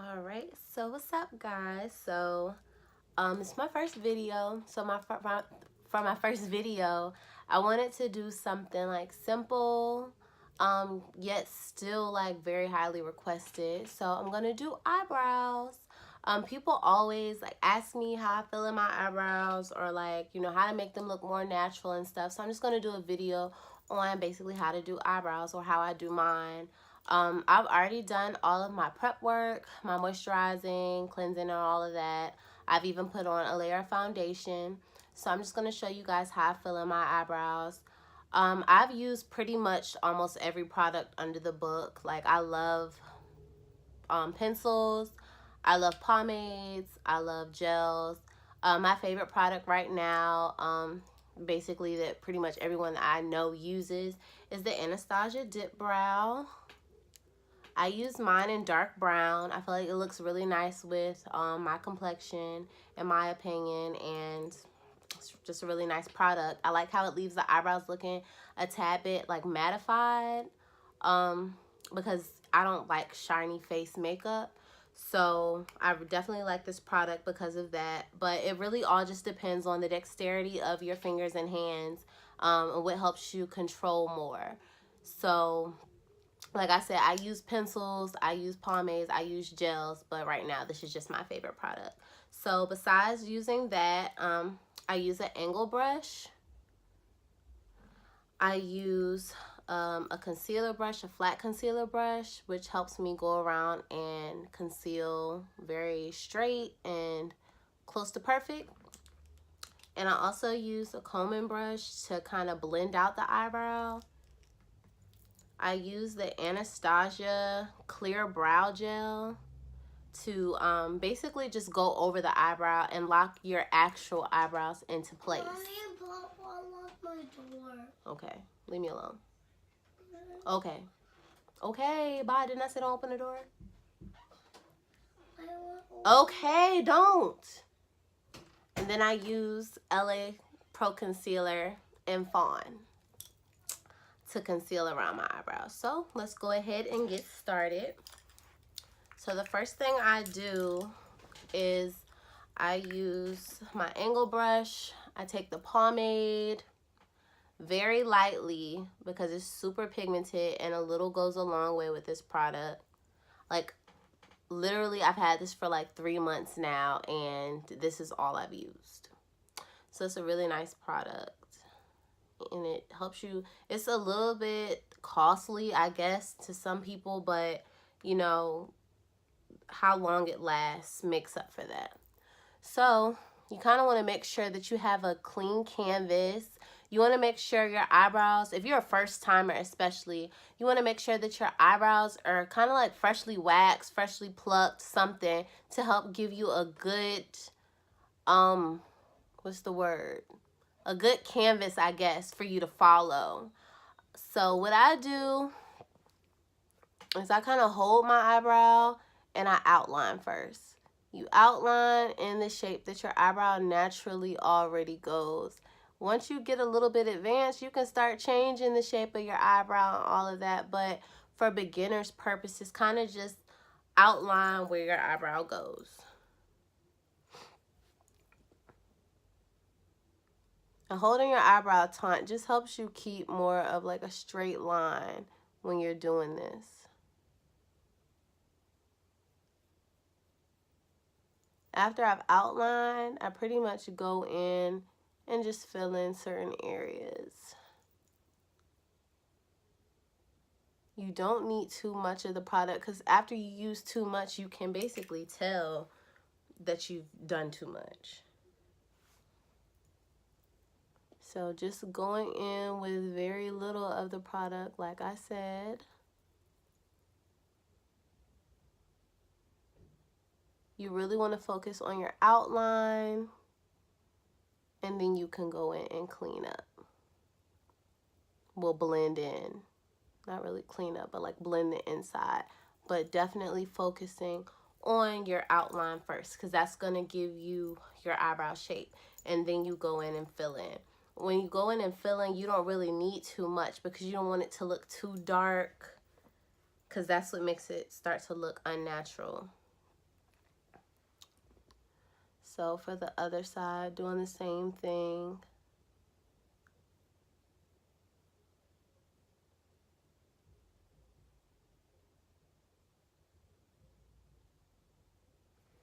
All right, so what's up, guys? It's my first video. So for my first video, I wanted to do something like simple, yet still like very highly requested. So I'm gonna do eyebrows. People always like ask me how I feel in my eyebrows, or like, you know, how to make them look more natural and stuff. So I'm just gonna do a video on basically how to do eyebrows, or how I do mine. I've already done all of my prep work, my moisturizing, cleansing, and all of that. I've even put on a layer of foundation. So I'm just going to show you guys how I feel in my eyebrows. I've used pretty much almost every product under the book. Like, I love pencils. I love pomades. I love gels. My favorite product right now, basically that pretty much everyone that I know uses, is the Anastasia Dipbrow. I use mine in dark brown. I feel like it looks really nice with my complexion, in my opinion, and it's just a really nice product. I like how it leaves the eyebrows looking a tad bit like mattified, because I don't like shiny face makeup. So I definitely like this product because of that. But it really all just depends on the dexterity of your fingers and hands, and what helps you control more. So like I said, I use pencils, I use pomades, I use gels, but right now this is just my favorite product. So besides using that, I use an angle brush. I use a concealer brush, a flat concealer brush, which helps me go around and conceal very straight and close to perfect. And I also use a combing brush to kind of blend out the eyebrow. I use the Anastasia Clear Brow Gel to basically just go over the eyebrow and lock your actual eyebrows into place. Mommy, Papa locked my door. Okay, leave me alone. Okay. Okay, bye. Didn't I say don't open the door? Okay, don't. And then I use LA Pro Concealer and Fawn to conceal around my eyebrows. So let's go ahead and get started. So the first thing I do is I use my angle brush. I take the pomade very lightly because it's super pigmented, and a little goes a long way with this product. Like, literally, I've had this for like 3 months now, and this is all I've used. So it's a really nice product, and it helps you. It's a little bit costly, I guess, to some people, but you know, how long it lasts makes up for that. So you kind of want to make sure that you have a clean canvas. You want to make sure your eyebrows, if you're a first timer especially, you want to make sure that your eyebrows are kind of like freshly waxed, freshly plucked, something to help give you a good, what's the word? A good canvas, I guess, for you to follow. So what I do is I kind of hold my eyebrow and I outline first. You outline in the shape that your eyebrow naturally already goes. Once you get a little bit advanced, you can start changing the shape of your eyebrow and all of that. But for beginners' purposes, kind of just outline where your eyebrow goes. And holding your eyebrow taut just helps you keep more of like a straight line when you're doing this. After I've outlined, I pretty much go in and just fill in certain areas. You don't need too much of the product, because after you use too much, you can basically tell that you've done too much. So just going in with very little of the product, like I said. You really want to focus on your outline, and then you can go in and clean up. We'll blend in. Not really clean up, but like blend the inside. But definitely focusing on your outline first, because that's going to give you your eyebrow shape. And then you go in and fill in. When you go in and fill in, you don't really need too much, because you don't want it to look too dark, because that's what makes it start to look unnatural. So for the other side, doing the same thing.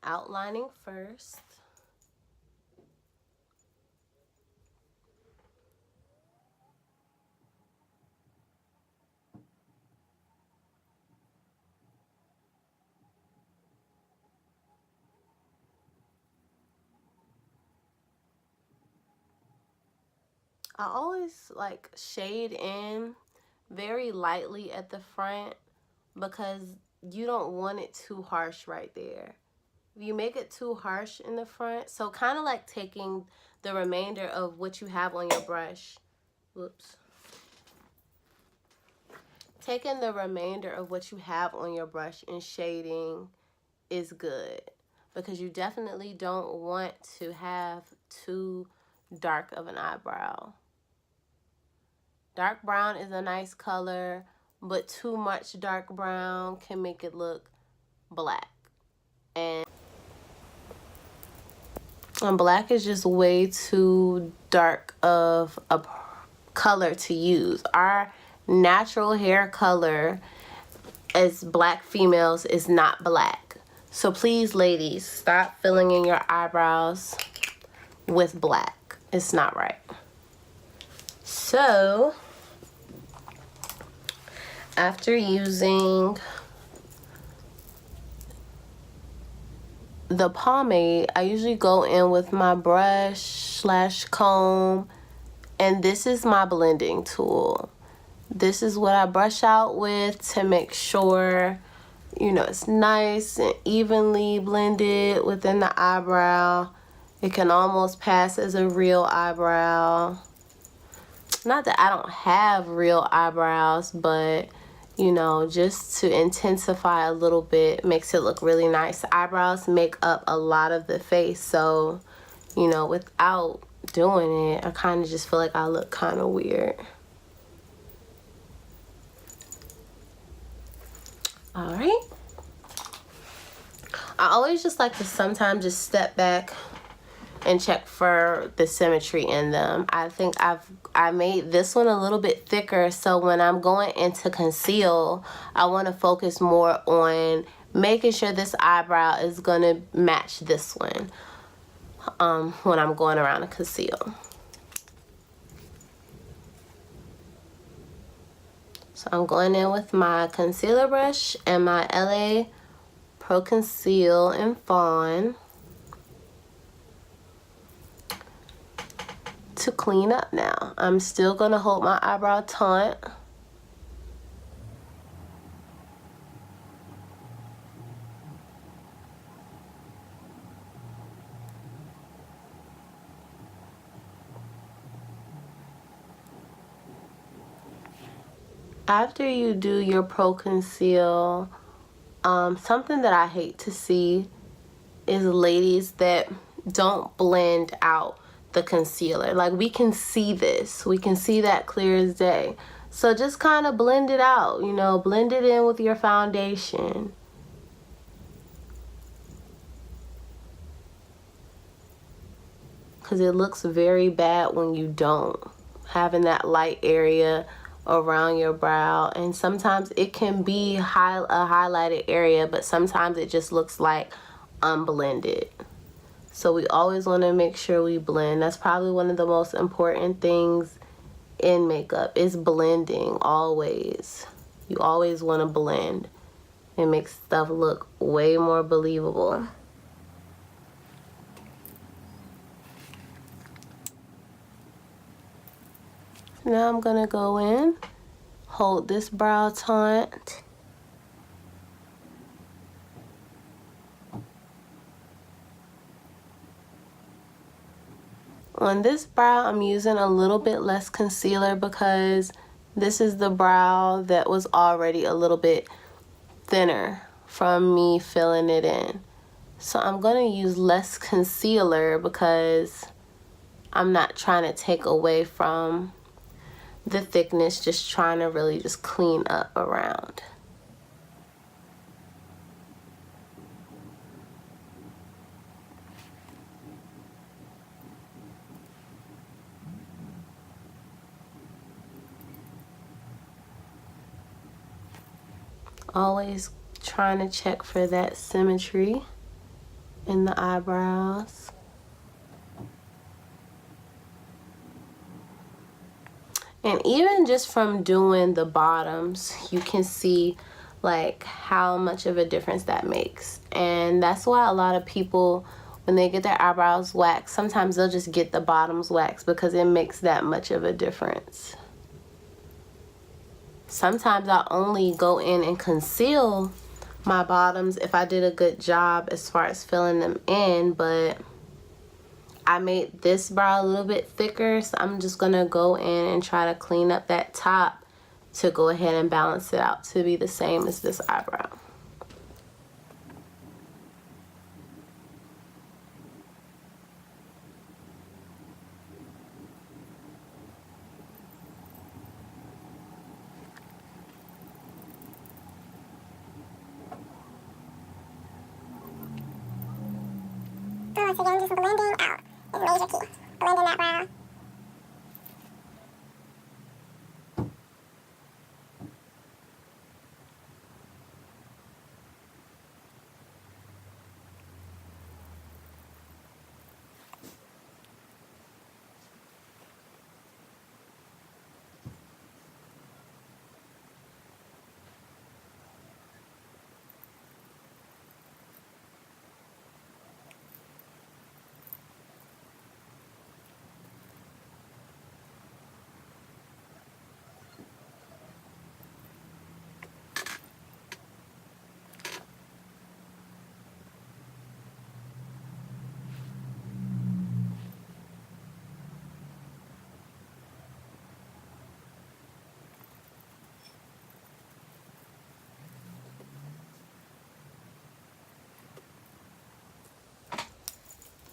Outlining first. I always like shade in very lightly at the front because you don't want it too harsh right there. If you make it too harsh in the front, so kind of like taking the remainder of what you have on your brush, whoops, taking the remainder of what you have on your brush and shading is good, because you definitely don't want to have too dark of an eyebrow. Dark brown is a nice color, but too much dark brown can make it look black. And black is just way too dark of a color to use. Our natural hair color as black females is not black. So please, ladies, stop filling in your eyebrows with black. It's not right. So after using the pomade, I usually go in with my brush / comb, and this is my blending tool. This is what I brush out with to make sure, you know, it's nice and evenly blended within the eyebrow. It can almost pass as a real eyebrow. Not that I don't have real eyebrows, but you know, just to intensify a little bit, makes it look really nice. Eyebrows make up a lot of the face, so you know, without doing it, I kind of just feel like I look kind of weird. All right. I always just like to sometimes just step back and check for the symmetry in them. I think I made this one a little bit thicker, so when I'm going into conceal, I want to focus more on making sure this eyebrow is going to match this one when I'm going around to conceal. So I'm going in with my concealer brush and my LA Pro Conceal in Fawn to clean up now. I'm still going to hold my eyebrow taut. After you do your Pro Conceal, something that I hate to see is ladies that don't blend out the concealer. Like, we can see this. We can see that clear as day. So just kind of blend it out, you know, blend it in with your foundation. Because it looks very bad when you don't. Having that light area around your brow, and sometimes it can be a highlighted area, but sometimes it just looks like unblended. So we always want to make sure we blend. That's probably one of the most important things in makeup, is blending. Always. You always want to blend. It makes stuff look way more believable. Now I'm gonna go in, hold this brow taunt. On this brow, I'm using a little bit less concealer because this is the brow that was already a little bit thinner from me filling it in. So I'm gonna use less concealer because I'm not trying to take away from the thickness, just trying to really just clean up around. Always trying to check for that symmetry in the eyebrows. And even just from doing the bottoms, you can see like how much of a difference that makes. And that's why a lot of people, when they get their eyebrows waxed, sometimes they'll just get the bottoms waxed because it makes that much of a difference. Sometimes I only go in and conceal my bottoms if I did a good job as far as filling them in, but I made this brow a little bit thicker, so I'm just gonna go in and try to clean up that top to go ahead and balance it out to be the same as this eyebrow. Once again, just blending out is major key. Blending that brow.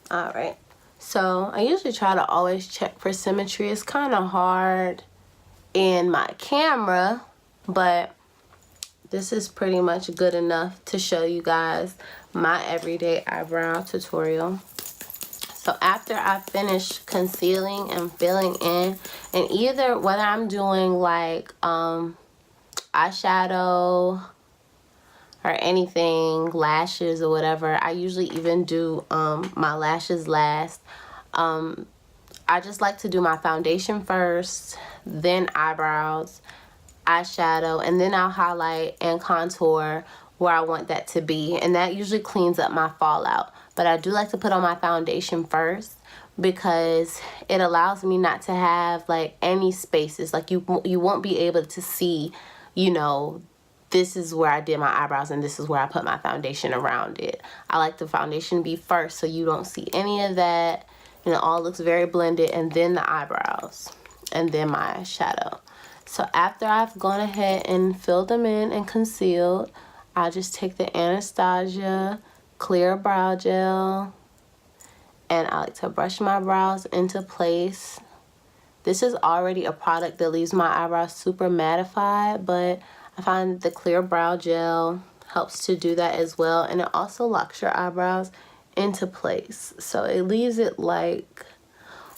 Alright, so I usually try to always check for symmetry. It's kind of hard in my camera, but this is pretty much good enough to show you guys my everyday eyebrow tutorial. So after I finish concealing and filling in, and either whether I'm doing like eyeshadow or anything, lashes or whatever, I usually even do my lashes last. I just like to do my foundation first, then eyebrows, eyeshadow, and then I'll highlight and contour where I want that to be, and that usually cleans up my fallout. But I do like to put on my foundation first because it allows me not to have like any spaces. Like you won't be able to see, you know, this is where I did my eyebrows and this is where I put my foundation around it. I like the foundation to be first so you don't see any of that, and it all looks very blended, and then the eyebrows, and then my eyeshadow. So after I've gone ahead and filled them in and concealed, I just take the Anastasia clear brow gel, and I like to brush my brows into place. This is already a product that leaves my eyebrows super mattified, but I find the clear brow gel helps to do that as well, and it also locks your eyebrows into place. So it leaves it like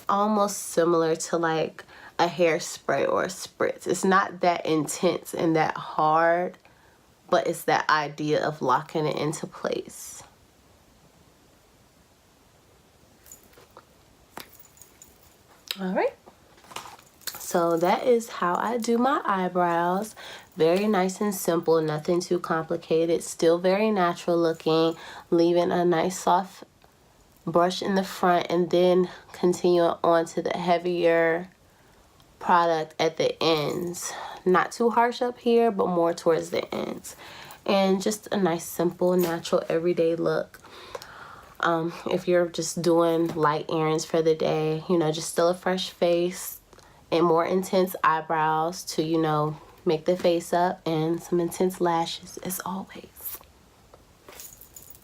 almost similar to like a hairspray or a spritz. It's not that intense and that hard, but it's that idea of locking it into place. All right. So that is how I do my eyebrows. Very nice and simple, nothing too complicated. Still very natural looking, leaving a nice soft brush in the front and then continuing on to the heavier product at the ends. Not too harsh up here, but more towards the ends. And just a nice, simple, natural, everyday look. If you're just doing light errands for the day, you know, just still a fresh face and more intense eyebrows to, you know, make the face up, and some intense lashes as always.